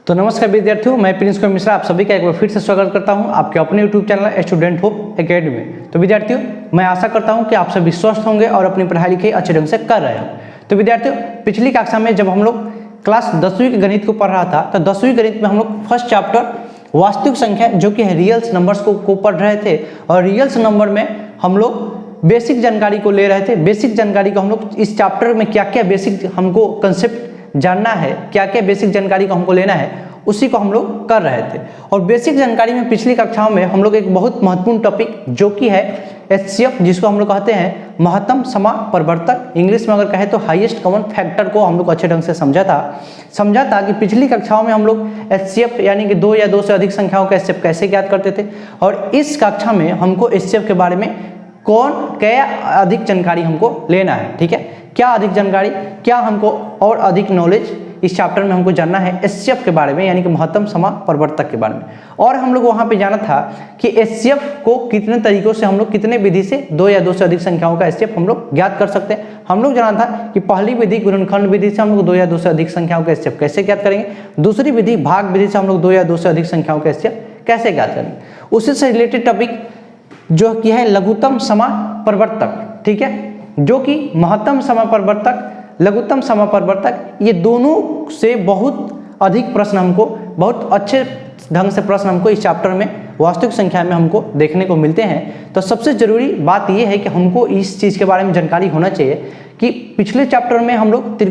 तो नमस्कार विद्यार्थियों, मैं प्रिंस कुमार मिश्रा आप सभी का एक बार फिर से स्वागत करता हूं आपके अपने YouTube channel student hope academy में। तो विद्यार्थियों, मैं आशा करता हूं कि आप सभी स्वस्थ होंगे और अपनी पढ़ाई लिखाई अच्छे ढंग से कर रहे हैं। तो विद्यार्थियों, पिछली कक्षा में जब हम लोग क्लास 10वीं के गणित को पढ़ रहा था तो 10वीं गणित में हम लोग फर्स्ट चैप्टर वास्तविक संख्या जो कि है रियल्स नंबर्स को पढ़ रहे थे। और रियल्स नंबर में हम लोग बेसिक जानकारी को ले रहे थे। बेसिक जानकारी को हम लोग इस चैप्टर में क्या क्या बेसिक हमको कंसेप्ट जानना है, क्या क्या बेसिक जानकारी को हमको लेना है, उसी को हम लोग कर रहे थे। और बेसिक जानकारी में पिछली कक्षाओं में हम लोग एक बहुत महत्वपूर्ण टॉपिक जो कि है एचसीएफ, जिसको हम लोग कहते हैं महत्तम समापवर्तक, इंग्लिश में अगर कहे तो हाईएस्ट कॉमन फैक्टर को हम लोग अच्छे ढंग से समझा था कि पिछली कक्षाओं में हम लोग एचसीएफ यानी कि 2 या 2 से अधिक संख्याओं का एचसीएफ कैसे ज्ञात करते थे। और इस कक्षा में हमको एचसीएफ के बारे में क्या अधिक जानकारी हमको लेना है। ठीक है, क्या अधिक जानकारी, क्या हमको और अधिक नॉलेज इस चैप्टर में हमको जानना है एचसीएफ के बारे में, यानी कि महत्तम समापवर्तक के बारे में। और हम लोग वहां पे जाना था कि एचसीएफ को कितने तरीकों से हम लोग कितने विधि से 2 या 2 से अधिक संख्याओं का एचसीएफ हम लोग ज्ञात कर सकते हैं। हम लोग जाना था कि पहली विधि गुणनखंड विधि से हम लोग 2 या 2 से अधिक संख्याओं का एचसीएफ कैसे ज्ञात करेंगे, दूसरी विधि भाग विधि से हम लोग 2 या 2 से अधिक संख्याओं का एचसीएफ कैसे ज्ञात करेंगे। उसी से रिलेटेड टॉपिक जो कि है लघुत्तम समापवर्तक, ठीक है, जो कि महत्तम समापवर्तक, लघुत्तम समापवर्तक, ये दोनों से बहुत अधिक प्रश्न हमको, बहुत अच्छे ढंग से प्रश्न हमको इस चैप्टर में वास्तविक संख्या में हमको देखने को मिलते हैं। तो सबसे जरूरी बात यह है कि हमको इस चीज़ के बारे में जानकारी होना चाहिए कि पिछले चैप्टर में हम लोग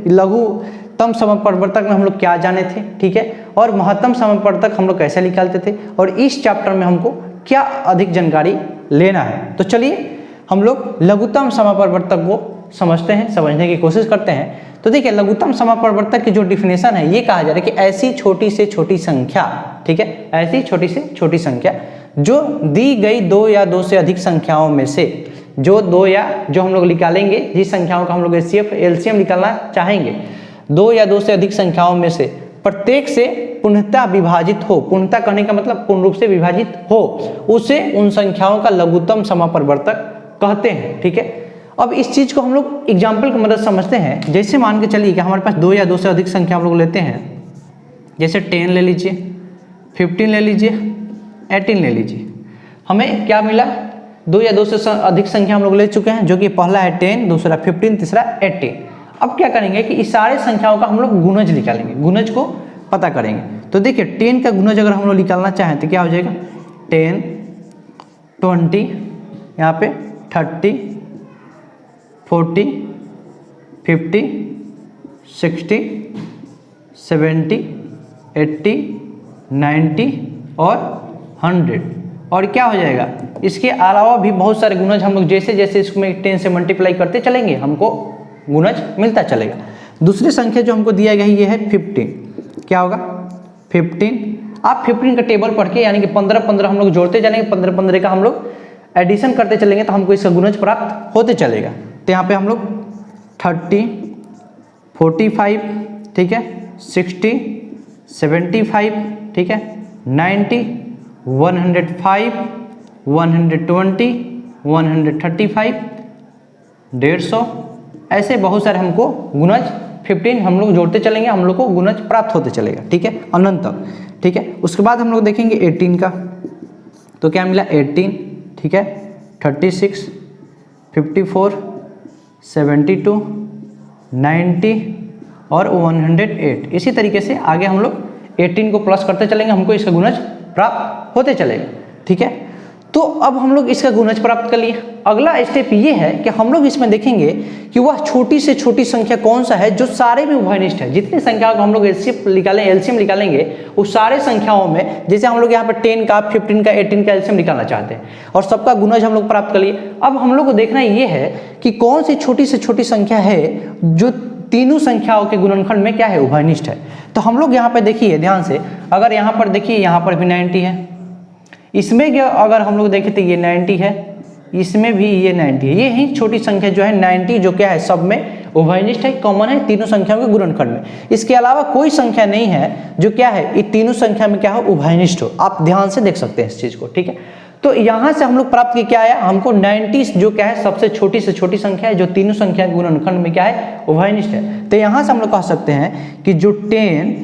लघुत्तम समापवर्तक में हम लोग क्या जाने थे, ठीक है, और महत्तम समापवर्तक हम लोग कैसे निकालते थे, और इस चैप्टर में हमको क्या अधिक जानकारी लेना है। तो चलिए हम लोग लघुत्तम समापवर्तक को समझते हैं, समझने की कोशिश करते हैं। तो देखिए, लघुत्तम समापवर्तक की जो डिफिनेशन है, ये कहा जा रहा है कि ऐसी छोटी से छोटी संख्या, ठीक है, ऐसी छोटी से छोटी संख्या जो दी गई 2 या 2 से अधिक संख्याओं में से जो हम लोग निकालेंगे, जिस संख्याओं का हम लोग एलसीएम निकालना चाहेंगे, 2 या 2 से अधिक संख्याओं में से प्रत्येक से पूर्णतः विभाजित हो, पूर्णतः कहने का मतलब पूर्ण रूप से विभाजित हो, उसे उन संख्याओं का लघुत्तम समापवर्तक कहते हैं। ठीक है, अब इस चीज को हम लोग एग्जाम्पल की मदद समझते हैं। जैसे मान के चलिए कि हमारे पास 2 या 2 से अधिक संख्या हम लोग लेते हैं, जैसे 10 ले लीजिए, 15 ले लीजिए, 18 ले लीजिए। हमें क्या मिला, 2 या 2 से अधिक संख्या हम लोग ले चुके हैं, जो कि पहला है 10, दूसरा 15, तीसरा 18। अब क्या करेंगे कि इस सारे संख्याओं का हम लोग गुणज निकालेंगे, गुणज को पता करेंगे। तो देखिए, 10 का गुणज अगर हम लोग निकालना चाहें तो क्या हो जाएगा, 10, 20, यहाँ पे 30, 40, 50, 60, 70, 80, 90 और 100। और क्या हो जाएगा, इसके अलावा भी बहुत सारे गुणज हम लोग जैसे जैसे इसमें 10 से मल्टीप्लाई करते चलेंगे हमको गुणज मिलता चलेगा। दूसरी संख्या जो हमको दिया गया है ये है 15। क्या होगा, 15। आप 15 का टेबल पढ़ के, यानी कि 15-15 हम लोग जोड़ते चलेंगे, 15-15 का हम लोग एडिशन करते चलेंगे तो हमको इसका गुणज प्राप्त होते चलेगा। तो यहाँ पे हम लोग 30, 45, ठीक है, 60, 75, ठीक है, 90, 105, 120, 135, 150, ऐसे बहुत सारे हमको गुणज 15 हम लोग जोड़ते चलेंगे, हम लोग को गुणज प्राप्त होते चलेगा। ठीक है, अनंत तक। ठीक है, उसके बाद हम लोग देखेंगे 18 का, तो क्या मिला 18, ठीक है, 36, 54, 72, 90 और 108। इसी तरीके से आगे हम लोग 18 को प्लस करते चलेंगे, हमको इसका गुणज प्राप्त होते चलेगा। ठीक है, तो अब हम लोग इसका गुणज प्राप्त कर लिए। अगला स्टेप ये है कि हम लोग इसमें देखेंगे कि वह छोटी से छोटी संख्या कौन सा है जो सारे में उभयनिष्ठ है। जितनी संख्याओं का हम लोग एलसीएम निकालेंगे उस सारे संख्याओं में, जैसे हम लोग यहाँ पर 10 का, 15 का, 18 का एलसीएम निकालना चाहते हैं और सबका गुणज हम लोग प्राप्त कर लिए। अब हम लोग को देखना ये है कि कौन सी छोटी से छोटी संख्या है जो तीनों संख्याओं के गुणनखंड में क्या है, उभयनिष्ठ है। तो हम लोग यहाँ पे देखिए ध्यान से, अगर यहाँ पर देखिए, यहाँ पर भी 90 है, इसमें क्या अगर हम लोग देखें तो ये 90 है, इसमें भी ये 90 है। ये ही छोटी संख्या जो है 90, जो क्या है सब में उभयनिष्ठ है, कॉमन है तीनों संख्याओं के गुणनखंड में। इसके अलावा कोई संख्या नहीं है जो क्या है ये तीनों संख्या में क्या हो, उभयनिष्ठ हो। आप ध्यान से देख सकते हैं इस चीज को। ठीक है, तो यहाँ से हम लोग प्राप्त किया क्या आया, हमको 90 जो क्या है सबसे छोटी से छोटी संख्या है जो तीनों संख्या गुणनखंड में क्या है, उभयनिष्ठ है। तो यहाँ से हम लोग कह सकते हैं कि जो 10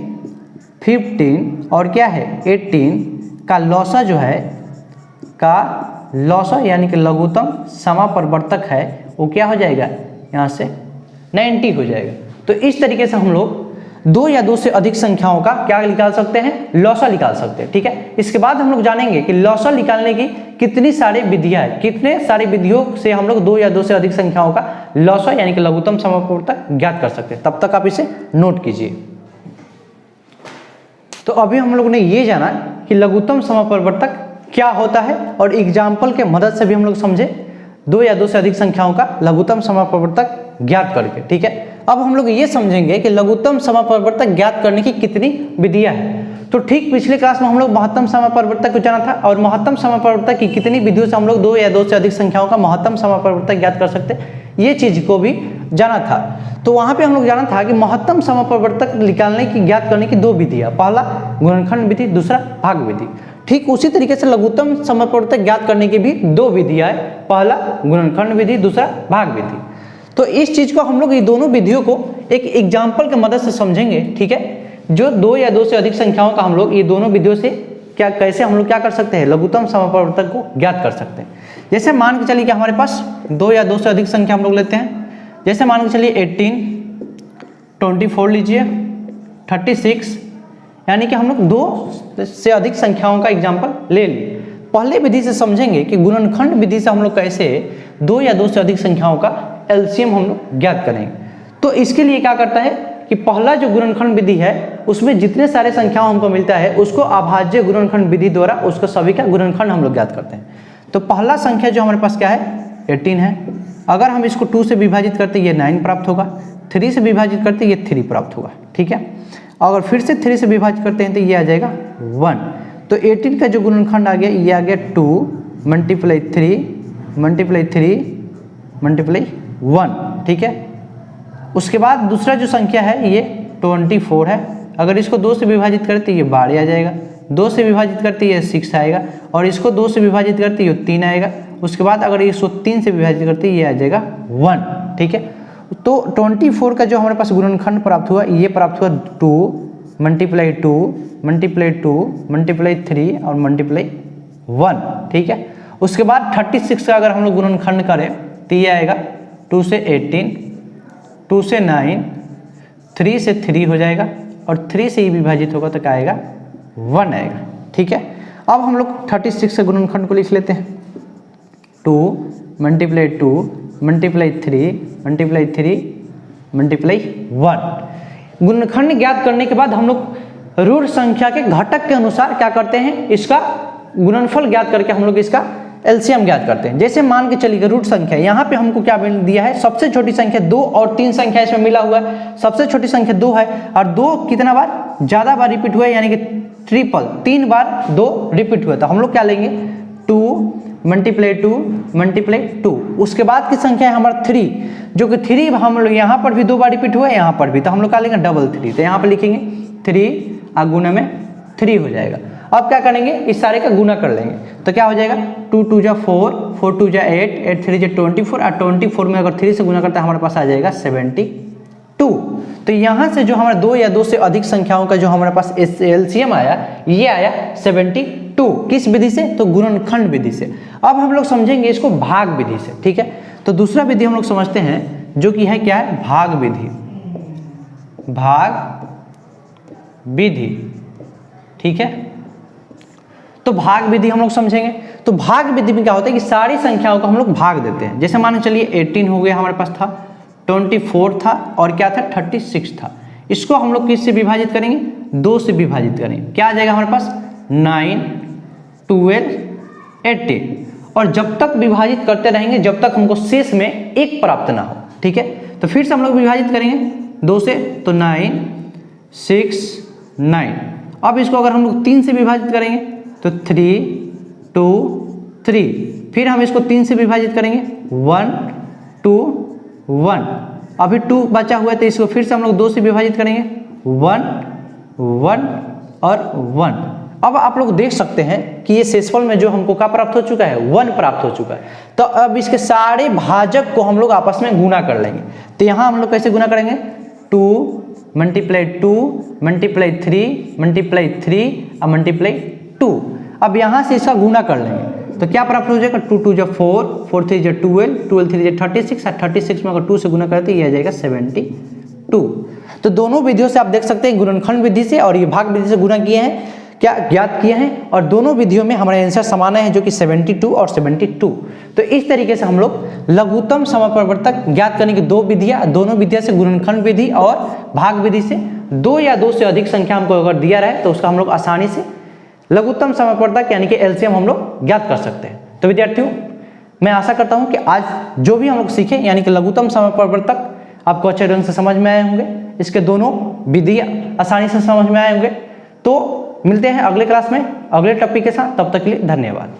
15 और क्या है 18 का लौसा जो है यानी कि लघुत्तम समापरिवर्तक है वो क्या हो जाएगा यहाँ से 90 हो जाएगा। तो इस तरीके से हम लोग दो या दो से अधिक संख्याओं का क्या निकाल सकते हैं, लौसा निकाल सकते हैं। ठीक है, इसके बाद हम लोग जानेंगे कि लौसा निकालने की कितनी सारी विधियां हैं, कितने सारी विधियों से हम लोग दो या दो से अधिक संख्याओं का लौसा यानी कि लघुत्तम समापरिवर्तक ज्ञात कर सकते हैं। तब तक आप इसे नोट कीजिए। तो अभी हम लोग ने ये जाना कि लघुत्तम समापरिवर्तक क्या होता है और एग्जाम्पल के मदद से भी हम लोग समझे दो या दो से अधिक संख्याओं का लघुत्तम समापरिवर्तक ज्ञात करके। ठीक है, अब हम लोग ये समझेंगे कि लघुत्तम समापरिवर्तक ज्ञात करने की कितनी विधियां हैं। तो ठीक पिछले क्लास में हम लोग महत्तम समापरिवर्तक को जाना था और महत्तम समापरिवर्तक की कितनी विधियों से हम लोग दो या दो से अधिक संख्याओं का महत्तम समापरिवर्तक ज्ञात कर सकते हैं, ये चीज को भी जाना था। तो वहां पे हम लोग जाना था कि महत्तम समापरिवर्तक निकालने की ज्ञात करने की दो विधियां, पहला गुणनखंड विधि, दूसरा भाग विधि। ठीक उसी तरीके से लघुत्तम समापरिवर्तक ज्ञात करने की भी दो विधियां है, पहला गुणनखंड विधि, दूसरा भाग विधि। तो इस चीज को हम लोग ये दोनों विधियों को एक एग्जाम्पल के मदद से समझेंगे। ठीक है, जो दो या दो से अधिक संख्याओं का हम लोग ये दोनों विधियों से कैसे हम लोग क्या कर सकते हैं, लघुत्तम समापरिवर्तक को ज्ञात कर सकते हैं। जैसे मान के चलिए कि हमारे पास दो या दो से अधिक संख्या हम लोग लेते हैं। जैसे मान के चलिए 18, 24 लीजिए, 36, यानी कि हम लोग दो से अधिक संख्याओं का एग्जाम्पल ले लिए। पहले विधि से समझेंगे कि गुणनखंड विधि से हम लोग कैसे दो या दो से अधिक संख्याओं का एलसीएम हम लोग ज्ञात करेंगे। तो इसके लिए क्या करता है कि पहला जो गुणनखंड विधि है उसमें जितने सारे संख्याओं हमको मिलता है उसको अभाज्य गुणनखंड विधि द्वारा उसको सभी का गुणनखंड हम लोग ज्ञात करते हैं। तो पहला संख्या जो हमारे पास क्या है 18 है। अगर हम इसको 2 से विभाजित करते ये 9 प्राप्त होगा, 3 से विभाजित करते ये 3 प्राप्त होगा। ठीक है, अगर फिर से 3 से विभाजित करते हैं तो ये आ जाएगा 1। तो 18 का जो गुणनखंड आ गया ये आ गया 2 मल्टीप्लाई 3 मल्टीप्लाई 3 मल्टीप्लाई 1। ठीक है, उसके बाद दूसरा जो संख्या है ये 24 है। अगर इसको 2 से विभाजित करते ये 12 आ जाएगा, 2 से विभाजित करते ये 6 आएगा और इसको 2 से विभाजित करते ये 3 आएगा। उसके बाद अगर इसको 3 से विभाजित करते ये आ जाएगा 1। ठीक है, तो 24 का जो हमारे पास गुणनखंड प्राप्त हुआ ये प्राप्त हुआ 2 मल्टीप्लाई 2 मल्टीप्लाई 2 मल्टीप्लाई 3 और मल्टीप्लाई 1। ठीक है, उसके बाद 36 का अगर हम लोग गुणनखंड करें तो ये आएगा 2 से 18, 2 से 9, 3 से 3 हो जाएगा और 3 से ही विभाजित होगा तो क्या आएगा 1 आएगा। ठीक है, अब हम लोग 36 के गुणनखंड को लिख लेते हैं 2 मल्टीप्लाई 2 मल्टीप्लाई 3 मल्टीप्लाई 3 मल्टीप्लाई 1। गुणनखंड ज्ञात करने के बाद हम लोग ऋण संख्या के घटक के अनुसार क्या करते हैं, इसका गुणनफल ज्ञात करके हम लोग इसका एलसीएम ज्ञात करते हैं। जैसे मान के चलिए रूट संख्या, यहाँ पे हमको क्या दिया है, सबसे छोटी संख्या 2 और 3 संख्या इसमें मिला हुआ है। सबसे छोटी संख्या 2 है और 2 कितना बार ज्यादा बार रिपीट हुआ है यानी कि ट्रिपल 3 बार 2 रिपीट हुआ। तो हम लोग क्या लेंगे 2 मल्टीप्लाई 2 मल्टीप्लाई 2। उसके बाद की संख्या है हमारा 3, जो कि 3 हम लोग यहाँ पर भी 2 बार रिपीट हुआ है, यहाँ पर भी, तो हम लोग क्या लेंगे डबल 3। तो यहाँ पर लिखेंगे 3 और गुना में 3 हो जाएगा। अब क्या करेंगे, इस सारे का गुना कर लेंगे तो क्या हो जाएगा 2 2 जा 4, 4 2 जा 8, 8 3 जा 24 और 24 में अगर 3 से गुना करता है हमारे पास आ जाएगा 72। तो यहाँ से जो हमारा दो या दो से अधिक संख्याओं का जो हमारे पास एलसीएम आया ये आया 72। किस विधि से, तो गुणनखंड विधि से। अब हम लोग समझेंगे इसको भाग विधि से। ठीक है, तो दूसरा विधि हम लोग समझते हैं जो कि है क्या है, भाग विधि। भाग विधि, ठीक है, तो भाग विधि हम लोग समझेंगे। तो भाग विधि में क्या होता है कि सारी संख्याओं को हम लोग भाग देते हैं। जैसे मान चलिए 18 हो गया हमारे पास था, 24 था और क्या था 36 था। इसको हम लोग किससे विभाजित करेंगे, 2 से विभाजित करेंगे। क्या आ जाएगा हमारे पास 9, 12, 18। और जब तक विभाजित करते रहेंगे जब तक हमको शेष में 1 प्राप्त ना हो। ठीक है, तो फिर से हम लोग विभाजित करेंगे 2 से, तो 9, 6, 9। अब इसको अगर हम लोग 3 से विभाजित करेंगे तो 3, 2, 3। फिर हम इसको 3 से विभाजित करेंगे 1, 2, 1। अभी 2 बचा हुआ है तो इसको फिर से हम लोग 2 से विभाजित करेंगे 1, 1 और 1। अब आप लोग देख सकते हैं कि ये शेषफल में जो हमको क्या प्राप्त हो चुका है, 1 प्राप्त हो चुका है। तो अब इसके सारे भाजक को हम लोग आपस में गुना कर लेंगे। तो यहाँ हम लोग कैसे गुना करेंगे, 2 मल्टीप्लाई 2 मल्टीप्लाई 3 मल्टीप्लाई 3 और मल्टीप्लाई 2। अब यहाँ से इसका गुना कर लेंगे तो क्या प्राप्त हो जाएगा, 2 2 जो 4, 4 3 जो 12, 12 3 जो 36 और 36 में अगर 2 से गुना करते ये आ जाएगा 72। तो दोनों विधियों से आप देख सकते हैं, गुणनखंड विधि से और ये भाग विधि से गुना किए हैं, क्या ज्ञात किए हैं, और दोनों विधियों में हमारा आंसर समान है जो कि 72 और 72। तो इस तरीके से हम लोग लघुत्तम समप्रवर्तक ज्ञात करने की दो विधियां, दोनों विधियां से गुणनखंड विधि और भाग विधि से दो या दो से अधिक संख्या हमको अगर दिया रहे तो उसका हम लोग आसानी से लघुत्तम समप्रवर्तक यानी कि एलसीएम हम लोग ज्ञात कर सकते हैं। तो विद्यार्थियों मैं आशा करता हूं कि आज जो भी हम लोग सीखे यानी कि लघुत्तम समप्रवर्तक आपको अच्छे ढंग से समझ में आए होंगे, इसके दोनों विधियां आसानी से समझ में आए होंगे। तो मिलते हैं अगले क्लास में अगले टॉपिक के साथ, तब तक के लिए धन्यवाद।